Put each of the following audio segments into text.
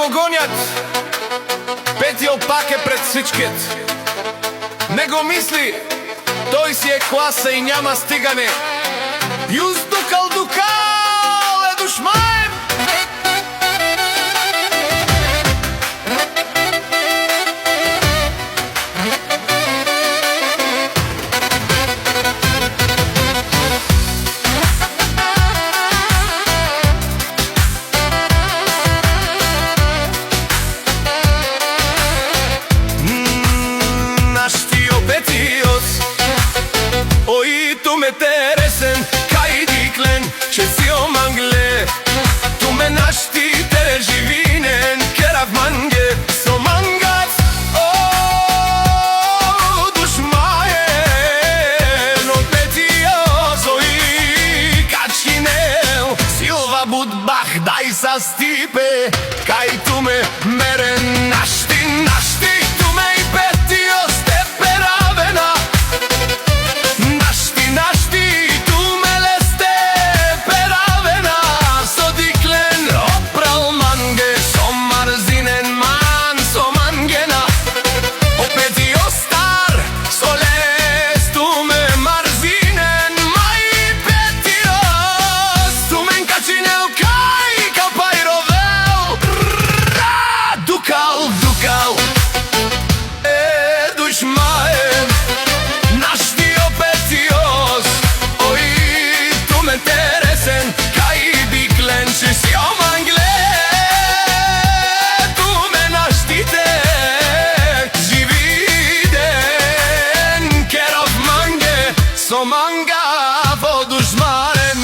го гонят. Петио пак е пред всичкет. Не го мисли, той си е класа и няма стигане. Юз дукал е душмаем. Dai sa stipe, kaj tu me mere našti, tu me I petio stepe ravena. Našti, tu me le stepe ravena. So diklen opral mange, so marzinen man, so mangena. Opetio star, so les, tu me marzinen, mai petio, tu me nkačinel Dukal e dușmaen. Našti opetios, oi tu me interesen, kaj diklen și si o mangle. Tu me naštite, žividen, kerov mange, so manga vo dușmaren.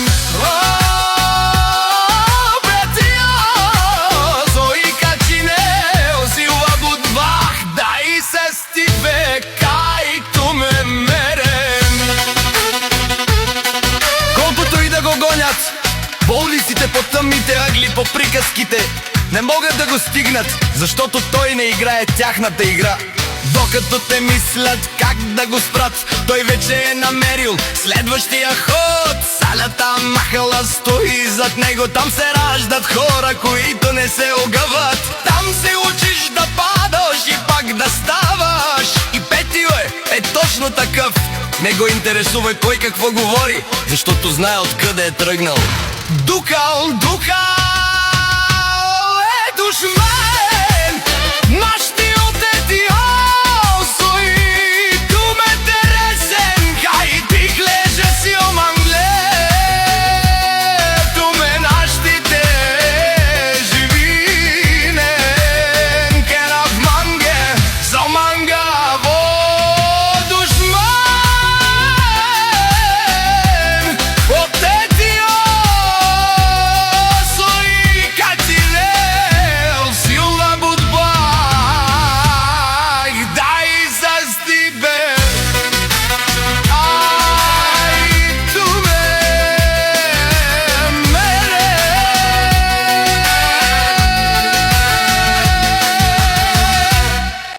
Болниците по тъмните ъгли, по приказките не могат да го стигнат, защото той не играе тяхната игра. Докато те мислят как да го спрат, той вече е намерил следващия ход. Салята махала стои зад него, там се раждат хора, които не се огъват. Там се учиш да падаш и пак да ставаш. И Петио е точно такъв. Не го интересува кой какво говори, защото знае откъде е тръгнал. Дукал е душман.